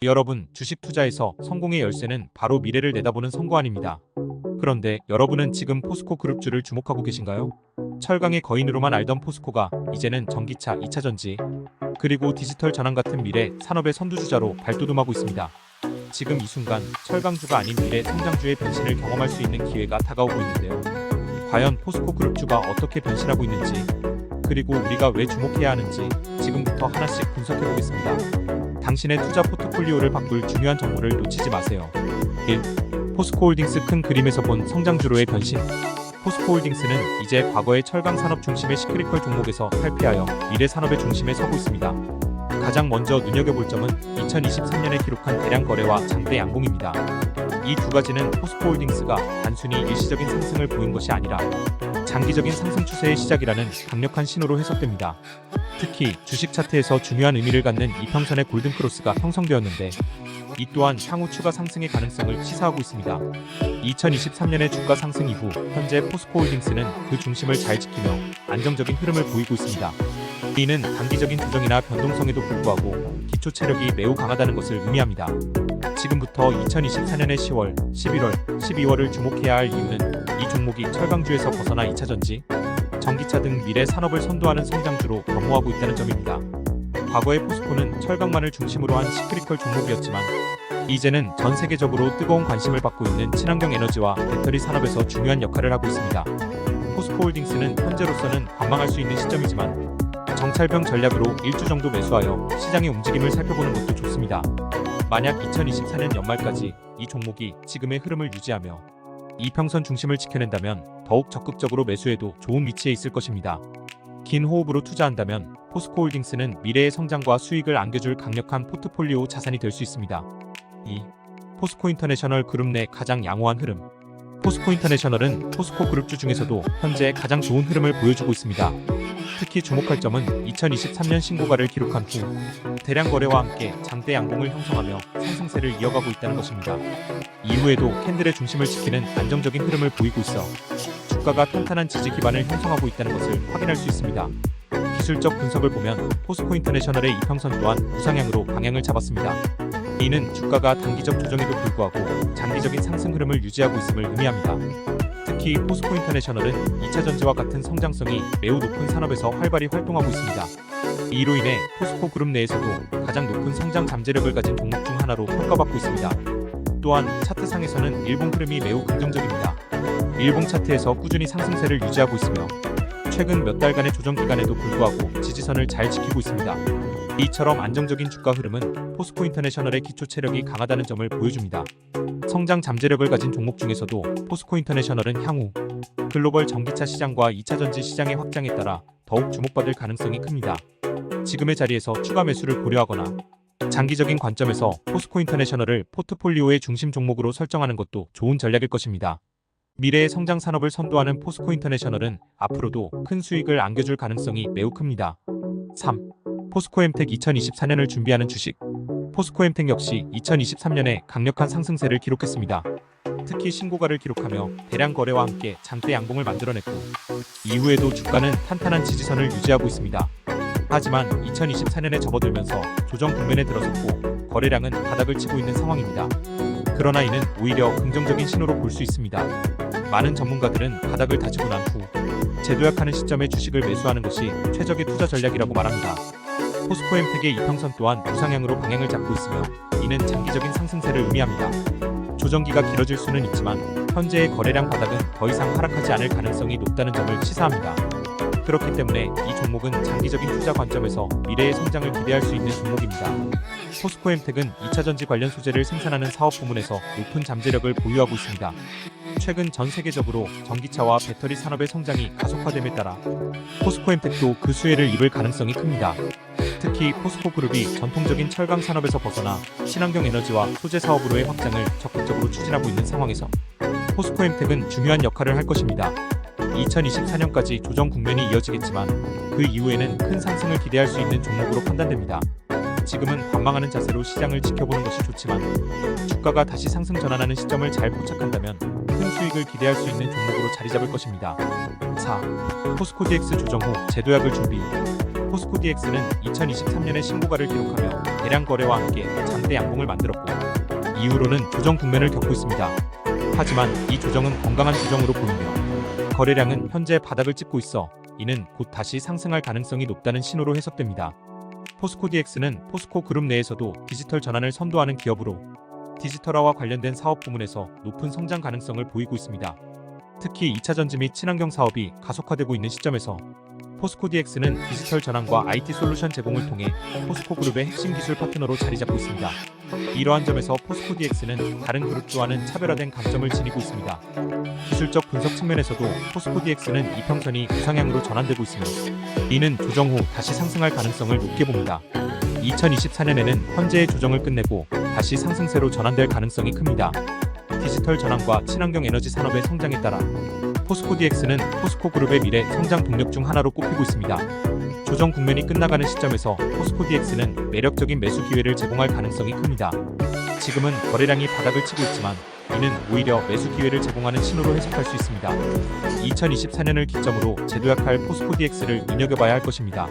여러분, 주식 투자에서 성공의 열쇠는 바로 미래를 내다보는 선고안입니다. 그런데 여러분은 지금 포스코 그룹주를 주목하고 계신가요? 철강의 거인으로만 알던 포스코가 이제는 전기차, 2차전지, 그리고 디지털 전환 같은 미래 산업의 선두주자로 발돋움하고 있습니다. 지금 이 순간 철강주가 아닌 미래 성장주의 변신을 경험할 수 있는 기회가 다가오고 있는데요. 과연 포스코 그룹주가 어떻게 변신하고 있는지, 그리고 우리가 왜 주목해야 하는지 지금부터 하나씩 분석해보겠습니다. 당신의 투자 포트폴리오를 바꿀 중요한 정보를 놓치지 마세요. 1. 포스코홀딩스 큰 그림에서 본 성장주로의 변신. 포스코홀딩스는 이제 과거의 철강 산업 중심의 시크릿컬 종목에서 탈피하여 미래 산업의 중심에 서고 있습니다. 가장 먼저 눈여겨볼 점은 2023년에 기록한 대량 거래와 장대 양봉입니다. 이 두 가지는 포스코홀딩스가 단순히 일시적인 상승을 보인 것이 아니라 장기적인 상승 추세의 시작이라는 강력한 신호로 해석됩니다. 특히 주식 차트에서 중요한 의미를 갖는 이평선의 골든크로스가 형성되었는데, 이 또한 향후 추가 상승의 가능성을 시사하고 있습니다. 2023년의 주가 상승 이후 현재 포스코홀딩스는 그 중심을 잘 지키며 안정적인 흐름을 보이고 있습니다. 이는 단기적인 조정이나 변동성에도 불구하고 기초 체력이 매우 강하다는 것을 의미합니다. 지금부터 2024년의 10월, 11월, 12월을 주목해야 할 이유는 이 종목이 철강주에서 벗어나 2차전지, 전기차 등 미래 산업을 선도하는 성장주로 변모하고 있다는 점입니다. 과거의 포스코는 철강만을 중심으로 한 시크릿컬 종목이었지만 이제는 전 세계적으로 뜨거운 관심을 받고 있는 친환경 에너지와 배터리 산업에서 중요한 역할을 하고 있습니다. 포스코홀딩스는 현재로서는 관망할 수 있는 시점이지만 정찰병 전략으로 일주 정도 매수하여 시장의 움직임을 살펴보는 것도 좋습니다. 만약 2024년 연말까지 이 종목이 지금의 흐름을 유지하며 이평선 중심을 지켜낸다면 더욱 적극적으로 매수해도 좋은 위치에 있을 것입니다. 긴 호흡으로 투자한다면 포스코홀딩스는 미래의 성장과 수익을 안겨줄 강력한 포트폴리오 자산이 될 수 있습니다. 2. 포스코인터내셔널 그룹 내 가장 양호한 흐름. 포스코인터내셔널은 포스코 그룹주 중에서도 현재 가장 좋은 흐름을 보여주고 있습니다. 특히 주목할 점은 2023년 신고가를 기록한 후 대량 거래와 함께 장대 양봉을 형성하며 상승세를 이어가고 있다는 것입니다. 이후에도 캔들의 중심을 지키는 안정적인 흐름을 보이고 있어 주가가 탄탄한 지지 기반을 형성하고 있다는 것을 확인할 수 있습니다. 기술적 분석을 보면 포스코인터내셔널의 이평선 또한 우상향으로 방향을 잡았습니다. 이는 주가가 단기적 조정에도 불구하고 장기적인 상승 흐름을 유지하고 있음을 의미합니다. 특히 포스코인터내셔널은 2차전지와 같은 성장성이 매우 높은 산업에서 활발히 활동하고 있습니다. 이로 인해 포스코 그룹 내에서도 가장 높은 성장 잠재력을 가진 종목 중 하나로 평가받고 있습니다. 또한 차트상에서는 일봉 흐름이 매우 긍정적입니다. 일봉 차트에서 꾸준히 상승세를 유지하고 있으며 최근 몇 달간의 조정 기간에도 불구하고 지지선을 잘 지키고 있습니다. 이처럼 안정적인 주가 흐름은 포스코인터내셔널의 기초 체력이 강하다는 점을 보여줍니다. 성장 잠재력을 가진 종목 중에서도 포스코인터내셔널은 향후 글로벌 전기차 시장과 2차전지 시장의 확장에 따라 더욱 주목받을 가능성이 큽니다. 지금의 자리에서 추가 매수를 고려하거나 장기적인 관점에서 포스코인터내셔널을 포트폴리오의 중심 종목으로 설정하는 것도 좋은 전략일 것입니다. 미래의 성장 산업을 선도하는 포스코인터내셔널은 앞으로도 큰 수익을 안겨줄 가능성이 매우 큽니다. 3. 포스코엠텍 2024년을 준비하는 주식. 포스코엠텍 역시 2023년에 강력한 상승세를 기록했습니다. 특히 신고가를 기록하며 대량 거래와 함께 장대 양봉을 만들어냈고 이후에도 주가는 탄탄한 지지선을 유지하고 있습니다. 하지만 2024년에 접어들면서 조정 국면에 들어섰고 거래량은 바닥을 치고 있는 상황입니다. 그러나 이는 오히려 긍정적인 신호로 볼 수 있습니다. 많은 전문가들은 바닥을 다지고 난 후 재도약하는 시점에 주식을 매수하는 것이 최적의 투자 전략이라고 말합니다. 포스코엠텍의 이평선 또한 우상향으로 방향을 잡고 있으며 이는 장기적인 상승세를 의미합니다. 조정기가 길어질 수는 있지만 현재의 거래량 바닥은 더 이상 하락하지 않을 가능성이 높다는 점을 시사합니다. 그렇기 때문에 이 종목은 장기적인 투자 관점에서 미래의 성장을 기대할 수 있는 종목입니다. 포스코엠텍은 2차전지 관련 소재를 생산하는 사업 부문에서 높은 잠재력을 보유하고 있습니다. 최근 전 세계적으로 전기차와 배터리 산업의 성장이 가속화됨에 따라 포스코엠텍도 그 수혜를 입을 가능성이 큽니다. 특히 포스코그룹이 전통적인 철강 산업에서 벗어나 친환경 에너지와 소재 사업으로의 확장을 적극적으로 추진하고 있는 상황에서 포스코엠텍은 중요한 역할을 할 것입니다. 2024년까지 조정 국면이 이어지겠지만 그 이후에는 큰 상승을 기대할 수 있는 종목으로 판단됩니다. 지금은 관망하는 자세로 시장을 지켜보는 것이 좋지만 주가가 다시 상승 전환하는 시점을 잘 포착한다면 큰 수익을 기대할 수 있는 종목으로 자리 잡을 것입니다. 4. 포스코DX 조정 후 재도약을 준비. 포스코DX는 2023년에 신고가를 기록하며 대량 거래와 함께 장대 양봉을 만들었고 이후로는 조정 국면을 겪고 있습니다. 하지만 이 조정은 건강한 조정으로 보이며 거래량은 현재 바닥을 찍고 있어 이는 곧 다시 상승할 가능성이 높다는 신호로 해석됩니다. 포스코 DX는 포스코 그룹 내에서도 디지털 전환을 선도하는 기업으로 디지털화와 관련된 사업 부문에서 높은 성장 가능성을 보이고 있습니다. 특히 2차 전지 및 친환경 사업이 가속화되고 있는 시점에서 포스코 DX는 디지털 전환과 IT 솔루션 제공을 통해 포스코 그룹의 핵심 기술 파트너로 자리 잡고 있습니다. 이러한 점에서 포스코 DX는 다른 그룹과는 차별화된 강점을 지니고 있습니다. 기술적 분석 측면에서도 포스코 DX는 이평선이 우상향으로 전환되고 있으며 이는 조정 후 다시 상승할 가능성을 높게 봅니다. 2024년에는 현재의 조정을 끝내고 다시 상승세로 전환될 가능성이 큽니다. 디지털 전환과 친환경 에너지 산업의 성장에 따라 포스코 DX는 포스코 그룹의 미래 성장 동력 중 하나로 꼽히고 있습니다. 조정 국면이 끝나가는 시점에서 포스코 DX는 매력적인 매수 기회를 제공할 가능성이 큽니다. 지금은 거래량이 바닥을 치고 있지만 이는 오히려 매수 기회를 제공하는 신호로 해석할 수 있습니다. 2024년을 기점으로 재도약할 포스코 DX를 눈여겨봐야 할 것입니다.